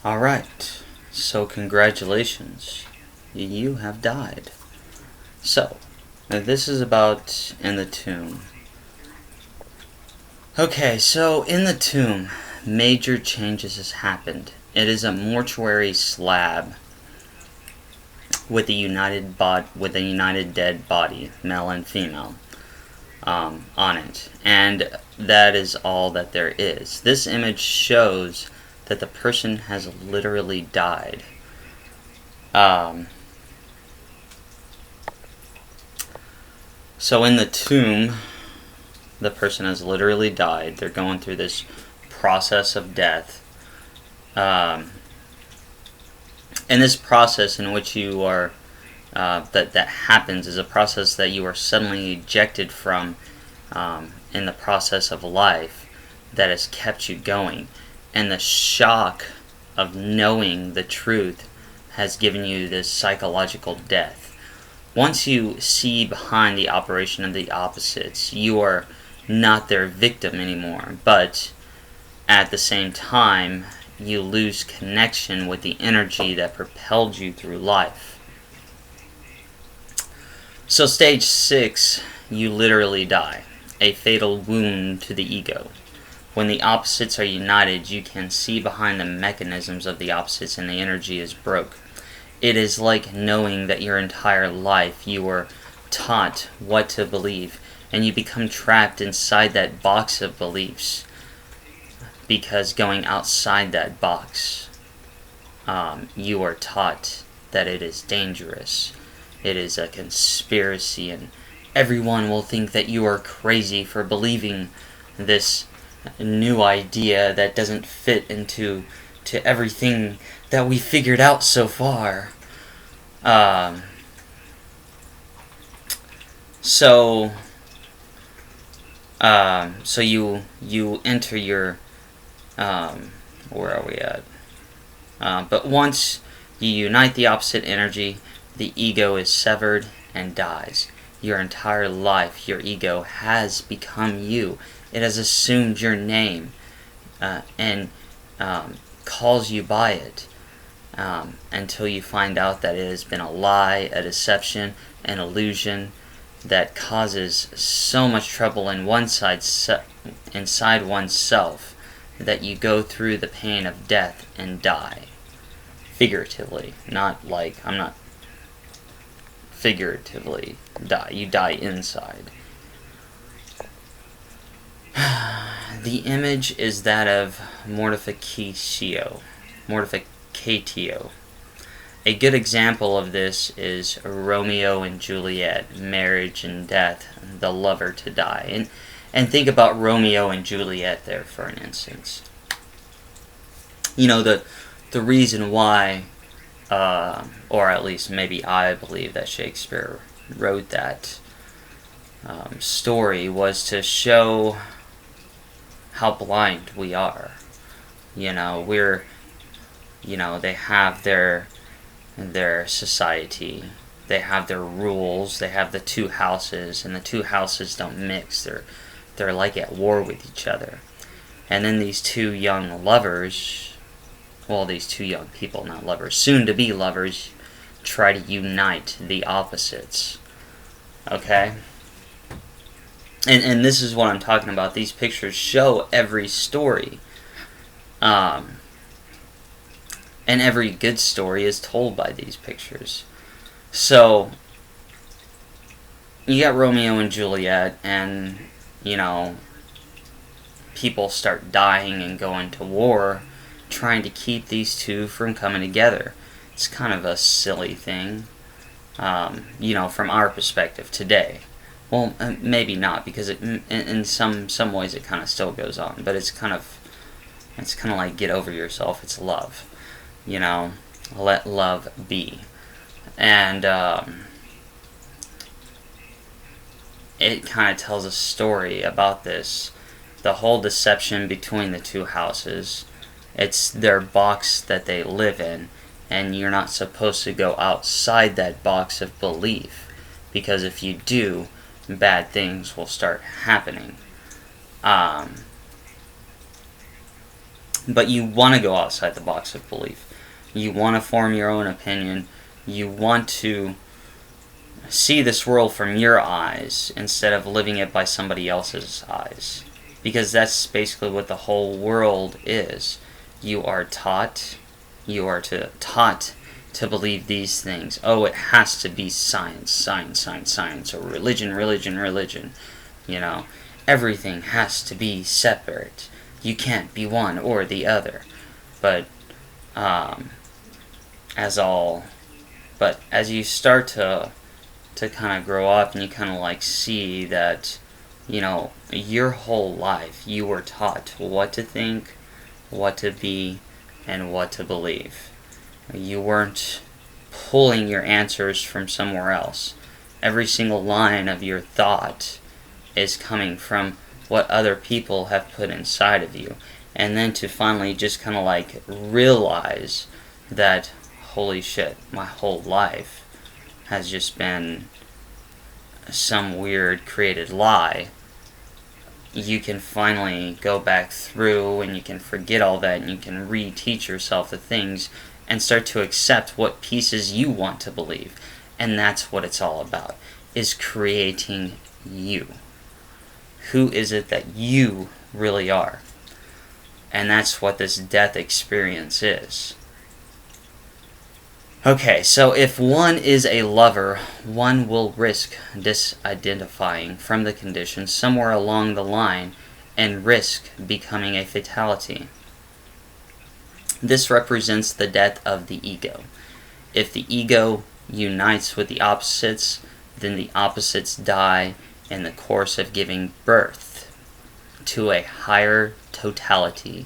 Alright, so congratulations. You have died. So, this is about In the Tomb. Okay, so In the Tomb, major changes has happened. It is a mortuary slab with a united dead body, male and female, on it. And that is all that there is. This image shows that the person has literally died. So in the tomb, the person has literally died. They're going through this process of death. And this process in which you are, that happens is a process that you are suddenly ejected from in the process of life that has kept you going. And the shock of knowing the truth has given you this psychological death. Once you see behind the operation of the opposites, you are not their victim anymore, but at the same time, you lose connection with the energy that propelled you through life. So stage 6, you literally die, a fatal wound to the ego. When the opposites are united, you can see behind the mechanisms of the opposites and the energy is broke. It is like knowing that your entire life you were taught what to believe, and you become trapped inside that box of beliefs, because going outside that box, you are taught that it is dangerous, it is a conspiracy, and everyone will think that you are crazy for believing this new idea that doesn't fit into everything that we figured out so far. So you enter your where are we at? But once you unite the opposite energy, the ego is severed and dies. Your entire life, your ego has become you. It has assumed your name and calls you by it until you find out that it has been a lie, a deception, an illusion that causes so much trouble in inside oneself that you go through the pain of death and die. Figuratively, not like, I'm not figuratively die. You die inside. The image is that of mortificatio. A good example of this is Romeo and Juliet, marriage and death, the lover to die. And think about Romeo and Juliet there for an instance. You know, the reason why, or at least maybe I believe that Shakespeare wrote that story, was to show how blind we are. You know, they have their society, they have their rules, they have the two houses, and the two houses don't mix. They're like at war with each other. And then these two young lovers, well, these two young people, not lovers, soon to be lovers, try to unite the opposites. Okay? And this is what I'm talking about. These pictures show every story. And every good story is told by these pictures. So, you got Romeo and Juliet, and, you know, people start dying and going to war, trying to keep these two from coming together. It's kind of a silly thing, you know, from our perspective today. Well, maybe not, because in some ways it kind of still goes on, but it's kind of like get over yourself. It's love, you know, let love be. And it kind of tells a story about this, the whole deception between the two houses. It's their box that they live in, and you're not supposed to go outside that box of belief, because if you do, bad things will start happening. But you want to go outside the box of belief. You want to form your own opinion. You want to see this world from your eyes instead of living it by somebody else's eyes. Because that's basically what the whole world is. You are taught to believe these things. Oh, it has to be science, science, science, science, or religion, religion, religion. You know, everything has to be separate. You can't be one or the other. But as you start to kind of grow up and you kind of like see that, you know, your whole life you were taught what to think, what to be, and what to believe. You weren't pulling your answers from somewhere else. Every single line of your thought is coming from what other people have put inside of you. And then to finally just kind of like realize that, holy shit, my whole life has just been some weird created lie. You can finally go back through and you can forget all that and you can reteach yourself the things and start to accept what pieces you want to believe. And that's what it's all about, is creating you. Who is it that you really are? And that's what this death experience is. Okay, so if one is a lover, one will risk disidentifying from the condition somewhere along the line and risk becoming a fatality. This represents the death of the ego. If the ego unites with the opposites, then the opposites die in the course of giving birth to a higher totality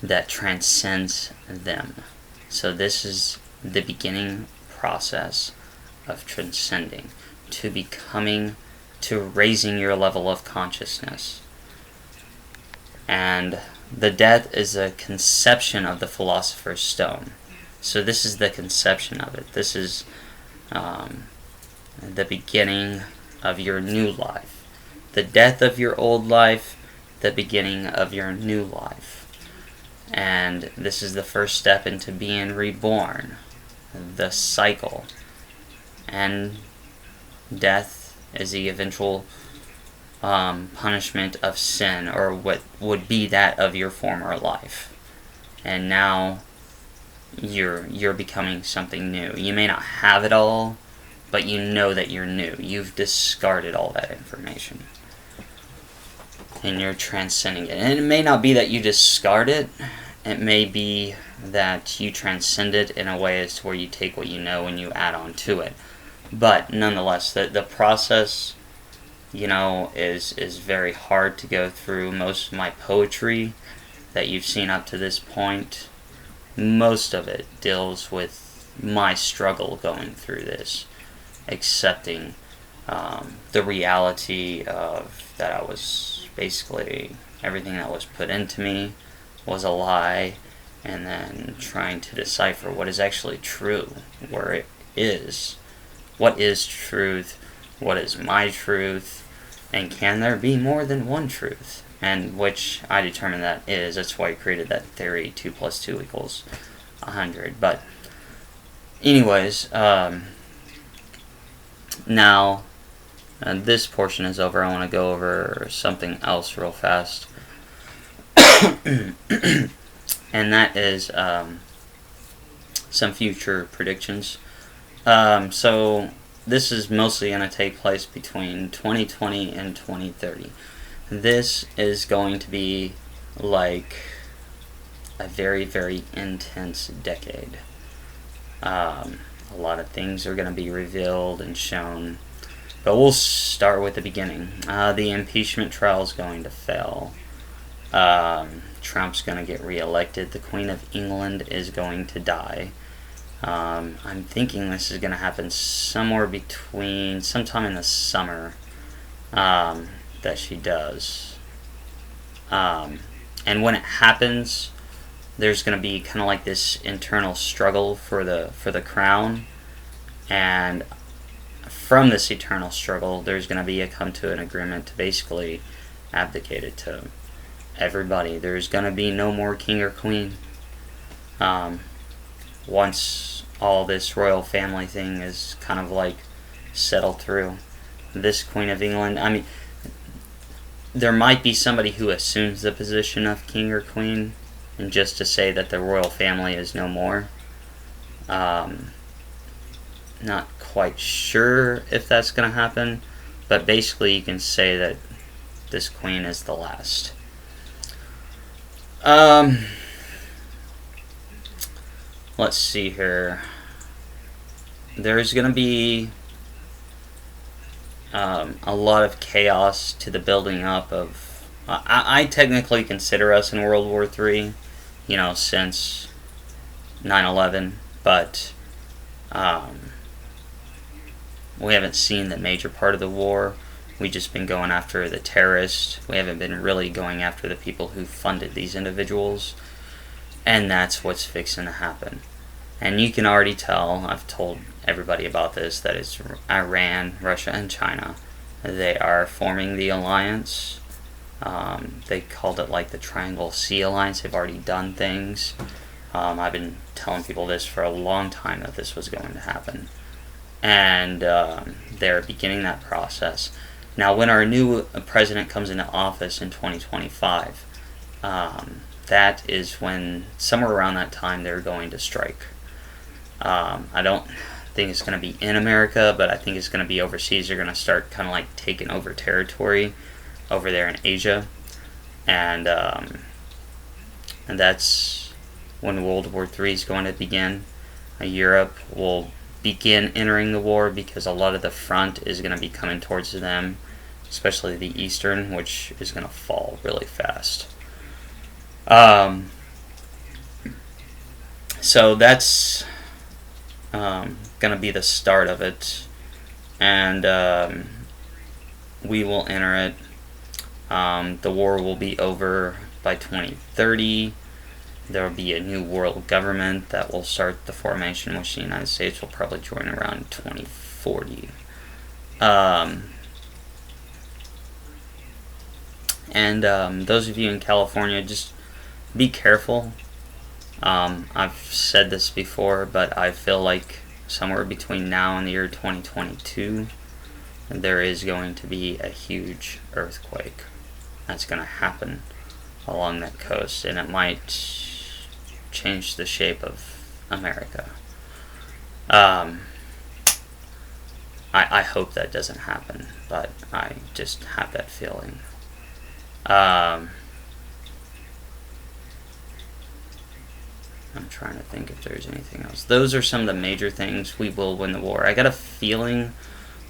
that transcends them. So this is the beginning process of transcending, to becoming, to raising your level of consciousness. And the death is a conception of the Philosopher's Stone. So this is the conception of it. This is the beginning of your new life. The death of your old life, the beginning of your new life. And this is the first step into being reborn. The cycle. And death is the eventual punishment of sin, or what would be that of your former life. And now you're becoming something new. You may not have it all, but you know that you're new. You've discarded all that information. And you're transcending it. And it may not be that you discard it. It may be that you transcend it in a way as to where you take what you know and you add on to it. But nonetheless, the process, you know, is very hard to go through. Most of my poetry that you've seen up to this point, most of it deals with my struggle going through this, accepting the reality of that I was basically, everything that was put into me was a lie, and then trying to decipher what is actually true, where it is, what is truth, what is my truth, and can there be more than one truth? And which I determined that is. That's why I created that theory, 2 + 2 = 100. But anyways, now this portion is over. I want to go over something else real fast. And that is some future predictions. So this is mostly going to take place between 2020 and 2030. This is going to be like a very, very intense decade. A lot of things are going to be revealed and shown. But we'll start with the beginning. The impeachment trial is going to fail. Trump's going to get reelected. The Queen of England is going to die. I'm thinking this is going to happen somewhere between, sometime in the summer, that she does. And when it happens, there's going to be kind of like this internal struggle for the crown. And from this eternal struggle, there's going to be come to an agreement to basically abdicate it to everybody. There's gonna be no more king or queen. Once all this royal family thing is kind of like settled through. This Queen of England, I mean, there might be somebody who assumes the position of king or queen, and just to say that the royal family is no more. Not quite sure if that's going to happen, but basically you can say that this queen is the last. Let's see here. There's going to be a lot of chaos to the building up of... I technically consider us in World War III, since 9/11, but we haven't seen the major part of the war. We've just been going after the terrorists. We haven't been really going after the people who funded these individuals, and that's what's fixing to happen. And you can already tell, I've told everybody about this, that it's Iran, Russia, and China. They are forming the alliance. They called it like the Triangle Sea Alliance. They've already done things. I've been telling people this for a long time, that this was going to happen. And they're beginning that process. Now, when our new president comes into office in 2025, that is when, somewhere around that time, they're going to strike. I don't think it's going to be in America, but I think it's going to be overseas. They're going to start kind of like taking over territory over there in Asia. And that's when World War III is going to begin. Europe will begin entering the war because a lot of the front is going to be coming towards them, especially the eastern, which is going to fall really fast. So that's going to be the start of it, and we will enter it. The war will be over by 2030. There will be a new world government that will start the formation, which the United States will probably join around 2040. And those of you in California, just be careful. I've said this before, but I feel like somewhere between now and the year 2022, there is going to be a huge earthquake that's going to happen along that coast, and it might change the shape of America. I hope that doesn't happen, but I just have that feeling. I'm trying to think if there's anything else. Those are some of the major things. We will win the war. I got a feeling,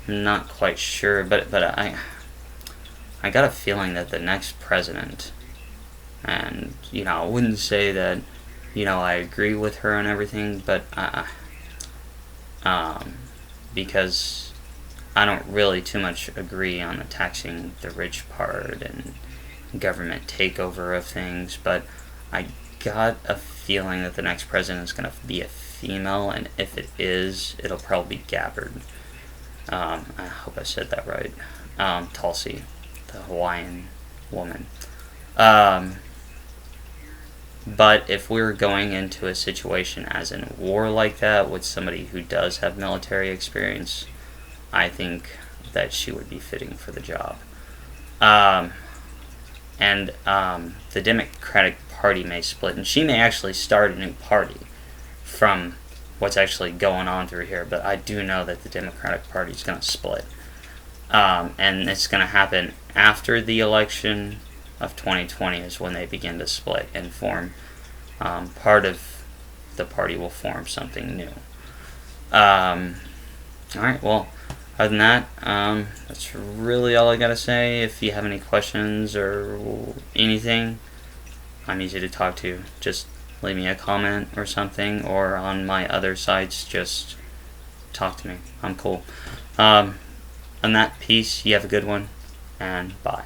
I'm not quite sure, but I got a feeling that the next president, and I wouldn't say that I agree with her and everything, but because I don't really too much agree on the taxing the rich part and government takeover of things, but I got a feeling that the next president is going to be a female, and if it is, it'll probably be Gabbard. I hope I said that right. Tulsi, the Hawaiian woman. But if we're going into a situation as in a war like that with somebody who does have military experience, I think that she would be fitting for the job. And the Democratic Party may split, and she may actually start a new party from what's actually going on through here, but I do know that the Democratic Party is going to split. And it's going to happen after the election of 2020 is when they begin to split and form. Part of the party will form something new. Alright, well, other than that, that's really all I gotta say. If you have any questions or anything, I'm easy to talk to. Just leave me a comment or something, or on my other sites, just talk to me. I'm cool. On that, peace, you have a good one, and bye.